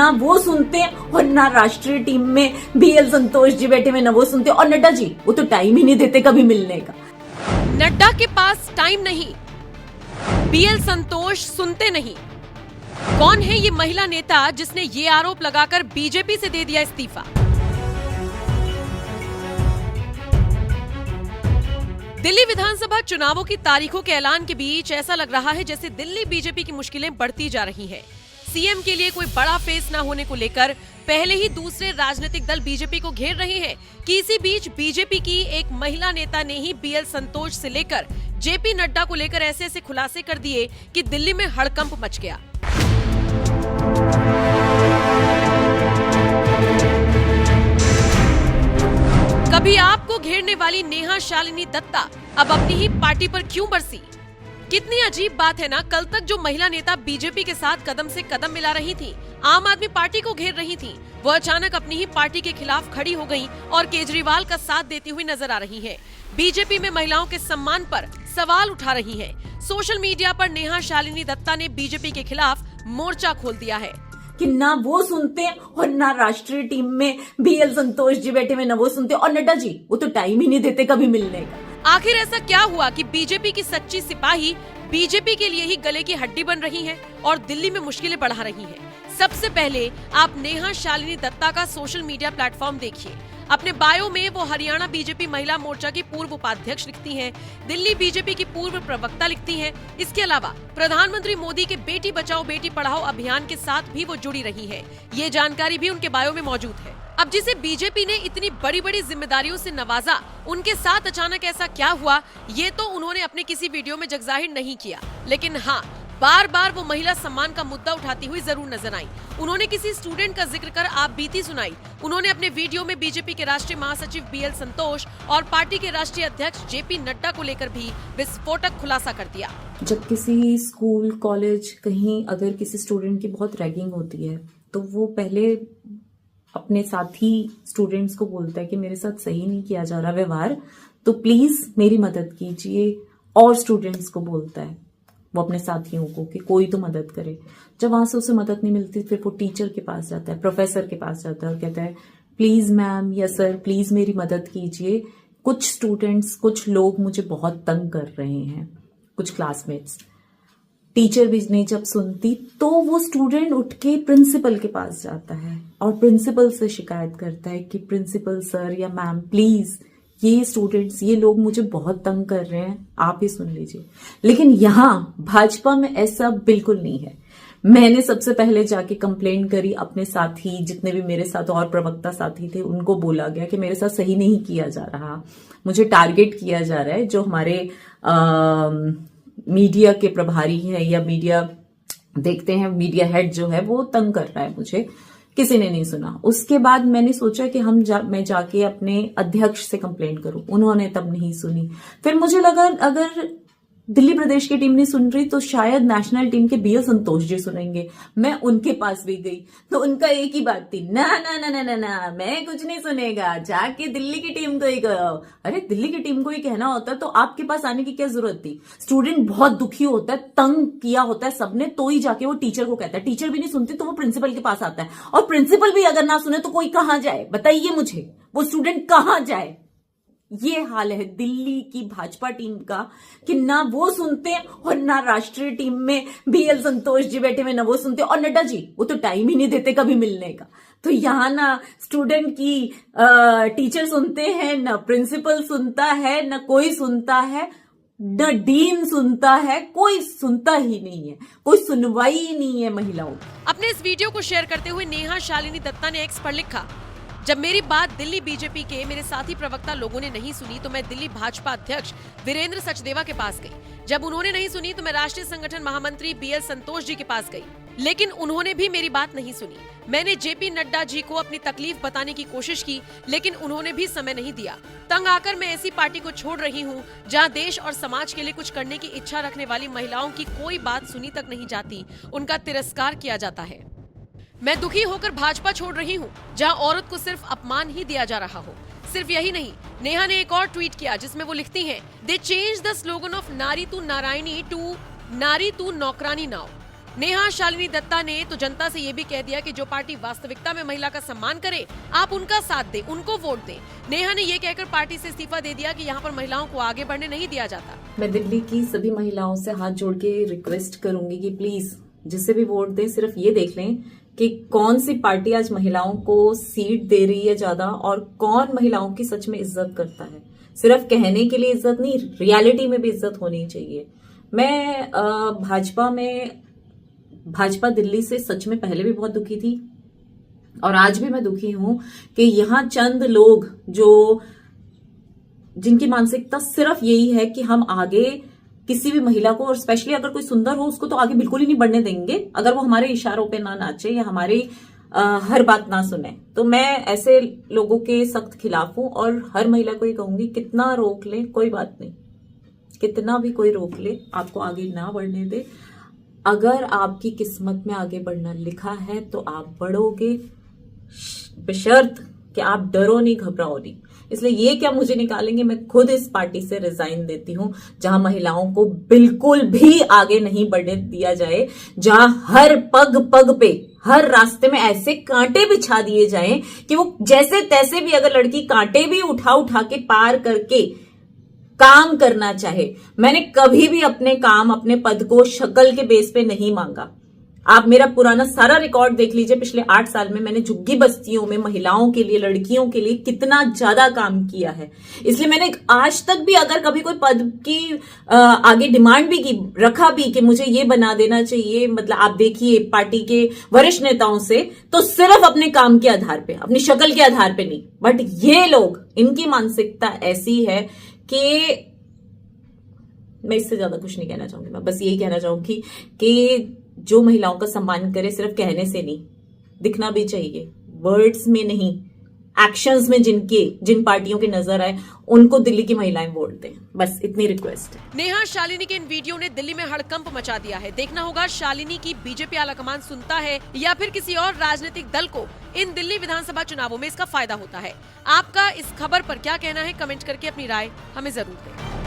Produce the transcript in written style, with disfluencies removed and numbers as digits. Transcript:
ना वो सुनते हैं और ना राष्ट्रीय टीम में बीएल संतोष जी बैठे हुए ना वो सुनते हैं, और नड्डा जी वो तो टाइम ही नहीं देते कभी मिलने का। नड्डा के पास टाइम नहीं, बीएल संतोष सुनते नहीं। कौन है ये महिला नेता जिसने ये आरोप लगाकर बीजेपी से दे दिया इस्तीफा? दिल्ली विधानसभा चुनावों की तारीखों के ऐलान के बीच ऐसा लग रहा है जैसे दिल्ली बीजेपी की मुश्किलें बढ़ती जा रही हैं। सीएम के लिए कोई बड़ा फेस न होने को लेकर पहले ही दूसरे राजनीतिक दल बीजेपी को घेर रहे हैं कि इसी बीच बीजेपी की एक महिला नेता ने ही बीएल संतोष से लेकर जेपी नड्डा को लेकर ऐसे ऐसे खुलासे कर दिए कि दिल्ली में हड़कंप मच गया। कभी आपको घेरने वाली नेहा शालिनी दत्ता अब अपनी ही पार्टी पर क्यों बरसी? कितनी अजीब बात है ना। कल तक जो महिला नेता बीजेपी के साथ कदम से कदम मिला रही थी, आम आदमी पार्टी को घेर रही थी, वो अचानक अपनी ही पार्टी के खिलाफ खड़ी हो गई और केजरीवाल का साथ देती हुई नजर आ रही है। बीजेपी में महिलाओं के सम्मान पर सवाल उठा रही है। सोशल मीडिया पर नेहा शालिनी दत्ता ने बीजेपी के खिलाफ मोर्चा खोल दिया है कि ना वो सुनते हैं और ना राष्ट्रीय टीम में बीएल संतोष जी बैठे हुए ना वो सुनते हैं, और नड्डा जी वो तो टाइम ही नहीं देते कभी मिलने का। आखिर ऐसा क्या हुआ कि बीजेपी की सच्ची सिपाही बीजेपी के लिए ही गले की हड्डी बन रही है और दिल्ली में मुश्किलें बढ़ा रही है? सबसे पहले आप नेहा शालिनी दत्ता का सोशल मीडिया प्लेटफॉर्म देखिए। अपने बायो में वो हरियाणा बीजेपी महिला मोर्चा की पूर्व उपाध्यक्ष लिखती हैं, दिल्ली बीजेपी की पूर्व प्रवक्ता लिखती हैं। इसके अलावा प्रधानमंत्री मोदी के बेटी बचाओ बेटी पढ़ाओ अभियान के साथ भी वो जुड़ी रही है। ये जानकारी भी उनके बायो में मौजूद है। अब जिसे बीजेपी ने इतनी बड़ी बड़ी जिम्मेदारियों से नवाजा, उनके साथ अचानक ऐसा क्या हुआ, ये तो उन्होंने अपने किसी वीडियो में जगजाहिर नहीं किया। लेकिन हाँ, बार बार वो महिला सम्मान का मुद्दा उठाती हुई जरूर नजर आई। उन्होंने किसी स्टूडेंट का जिक्र कर आप बीती सुनाई। उन्होंने अपने वीडियो में बीजेपी के राष्ट्रीय महासचिव बीएल संतोष और पार्टी के राष्ट्रीय अध्यक्ष जेपी नड्डा को लेकर भी विस्फोटक खुलासा कर दिया। जब किसी स्कूल कॉलेज कहीं अगर किसी स्टूडेंट की बहुत रैगिंग होती है तो वो पहले अपने साथी स्टूडेंट्स को बोलता है कि मेरे साथ सही नहीं किया जा रहा व्यवहार, तो प्लीज मेरी मदद कीजिए, और स्टूडेंट्स को बोलता है वो अपने साथियों को कि कोई तो मदद करे। जब वहां से उसे मदद नहीं मिलती फिर वो टीचर के पास जाता है, प्रोफेसर के पास जाता है और कहता है प्लीज मैम या सर प्लीज मेरी मदद कीजिए, कुछ स्टूडेंट्स कुछ लोग मुझे बहुत तंग कर रहे हैं, कुछ क्लासमेट्स। टीचर भी नहीं जब सुनती तो वो स्टूडेंट उठ के प्रिंसिपल के पास जाता है और प्रिंसिपल से शिकायत करता है कि प्रिंसिपल सर या मैम प्लीज ये स्टूडेंट्स ये लोग मुझे बहुत तंग कर रहे हैं, आप ही सुन लीजिए। लेकिन यहाँ भाजपा में ऐसा बिल्कुल नहीं है। मैंने सबसे पहले जाके कंप्लेन करी, अपने साथी जितने भी मेरे साथ और प्रवक्ता साथी थे उनको बोला गया कि मेरे साथ सही नहीं किया जा रहा, मुझे टारगेट किया जा रहा है। जो हमारे मीडिया के प्रभारी हैं या मीडिया देखते हैं, मीडिया हेड जो है वो तंग कर रहा है मुझे। किसी ने नहीं सुना। उसके बाद मैंने सोचा कि मैं जाके अपने अध्यक्ष से कंप्लेंट करूं, उन्होंने तब नहीं सुनी। फिर मुझे लगा अगर दिल्ली प्रदेश की टीम नहीं सुन रही तो शायद नेशनल टीम के बीएल संतोष जी सुनेंगे। मैं उनके पास भी गई तो उनका एक ही बात थी, ना ना ना ना ना ना मैं कुछ नहीं सुनेगा, जाके दिल्ली की टीम को ही कहो। अरे दिल्ली की टीम को ही कहना होता तो आपके पास आने की क्या जरूरत थी? स्टूडेंट बहुत दुखी होता है, तंग किया होता है सबने, तो ही जाके वो टीचर को कहता है। टीचर भी नहीं सुनती तो वो प्रिंसिपल के पास आता है, और प्रिंसिपल भी अगर ना सुने तो कोई कहां जाए? बताइए मुझे, वो स्टूडेंट कहां जाए? ये हाल है दिल्ली की भाजपा टीम का कि ना वो सुनते हैं और ना राष्ट्रीय टीम में बीएल संतोष जी बैठे हुए ना वो सुनते हैं, और नड्डा जी वो तो टाइम ही नहीं देते कभी मिलने का। तो यहाँ ना स्टूडेंट की टीचर सुनते हैं, ना प्रिंसिपल सुनता है, ना कोई सुनता है, न डीन सुनता है, कोई सुनता ही नहीं है, कोई सुनवाई ही नहीं है महिलाओं। अपने इस वीडियो को शेयर करते हुए नेहा शालिनी दत्ता ने एक्स पर लिखा, जब मेरी बात दिल्ली बीजेपी के मेरे साथी प्रवक्ता लोगों ने नहीं सुनी तो मैं दिल्ली भाजपा अध्यक्ष वीरेंद्र सचदेवा के पास गई। जब उन्होंने नहीं सुनी तो मैं राष्ट्रीय संगठन महामंत्री बीएल संतोष जी के पास गई, लेकिन उन्होंने भी मेरी बात नहीं सुनी। मैंने जेपी नड्डा जी को अपनी तकलीफ बताने की कोशिश की, लेकिन उन्होंने भी समय नहीं दिया। तंग आकर मैं ऐसी पार्टी को छोड़ रही हूँ जहाँ देश और समाज के लिए कुछ करने की इच्छा रखने वाली महिलाओं की कोई बात सुनी तक नहीं जाती, उनका तिरस्कार किया जाता है। मैं दुखी होकर भाजपा छोड़ रही हूँ जहाँ औरत को सिर्फ अपमान ही दिया जा रहा हो। सिर्फ यही नहीं, नेहा ने एक और ट्वीट किया जिसमें वो लिखती हैं, दे चेंज द स्लोगन ऑफ नारी तू नारायणी टू नारी तू नौकरानी नाउ। नेहा शालिनी दत्ता ने तो जनता से ये भी कह दिया कि जो पार्टी वास्तविकता में महिला का सम्मान करे, आप उनका साथ दें, उनको वोट दें। नेहा ने ये कहकर पार्टी से इस्तीफा दे दिया कि यहाँ पर महिलाओं को आगे बढ़ने नहीं दिया जाता। मैं दिल्ली की सभी महिलाओं से हाथ जोड़ के रिक्वेस्ट करूंगी कि प्लीज जिसे भी वोट दें सिर्फ ये देख लें कि कौन सी पार्टी आज महिलाओं को सीट दे रही है ज्यादा और कौन महिलाओं की सच में इज्जत करता है। सिर्फ कहने के लिए इज्जत नहीं, रियलिटी में भी इज्जत होनी चाहिए। मैं भाजपा दिल्ली से सच में पहले भी बहुत दुखी थी और आज भी मैं दुखी हूं कि यहां चंद लोग जिनकी मानसिकता सिर्फ यही है कि हम आगे किसी भी महिला को, और स्पेशली अगर कोई सुंदर हो उसको तो आगे बिल्कुल ही नहीं बढ़ने देंगे अगर वो हमारे इशारों पे ना नाचे या हमारी हर बात ना सुने। तो मैं ऐसे लोगों के सख्त खिलाफ हूं और हर महिला को ये कहूंगी, कितना रोक ले कोई बात नहीं, कितना भी कोई रोक ले आपको आगे ना बढ़ने दे। अगर आपकी किस्मत में आगे बढ़ना लिखा है तो आप बढ़ोगे, बशर्त कि आप डरो नहीं, घबराओ नहीं। इसलिए ये क्या मुझे निकालेंगे, मैं खुद इस पार्टी से रिजाइन देती हूं जहां महिलाओं को बिल्कुल भी आगे नहीं बढ़ने दिया जाए, जहां हर पग पग पे, हर रास्ते में ऐसे कांटे बिछा दिए जाएं कि वो जैसे तैसे भी अगर लड़की कांटे भी उठा के पार करके काम करना चाहे। मैंने कभी भी अपने काम, अपने पद को शक्ल के बेस पे नहीं मांगा। आप मेरा पुराना सारा रिकॉर्ड देख लीजिए, पिछले 8 साल में मैंने झुग्गी बस्तियों में महिलाओं के लिए, लड़कियों के लिए कितना ज्यादा काम किया है। इसलिए मैंने आज तक भी अगर कभी कोई पद की आगे डिमांड भी की, रखा भी कि मुझे ये बना देना चाहिए, मतलब आप देखिए पार्टी के वरिष्ठ नेताओं से, तो सिर्फ अपने काम के आधार पे, अपनी शक्ल के आधार पे नहीं। बट ये लोग, इनकी मानसिकता ऐसी है कि मैं इससे ज्यादा कुछ नहीं कहना चाहूंगी। मैं बस यही कहना चाहूंगी कि जो महिलाओं का सम्मान करे सिर्फ कहने से नहीं, दिखना भी चाहिए, वर्ड्स में नहीं, एक्शंस में जिन पार्टियों की नजर आए उनको दिल्ली की महिलाएं वोट दें। बस इतनी रिक्वेस्ट है। नेहा शालिनी के इन वीडियो ने दिल्ली में हड़कंप मचा दिया है। देखना होगा शालिनी की बीजेपी आलाकमान सुनता है या फिर किसी और राजनीतिक दल को इन दिल्ली विधानसभा चुनावों में इसका फायदा होता है। आपका इस खबर पर क्या कहना है, कमेंट करके अपनी राय हमें जरूर दें।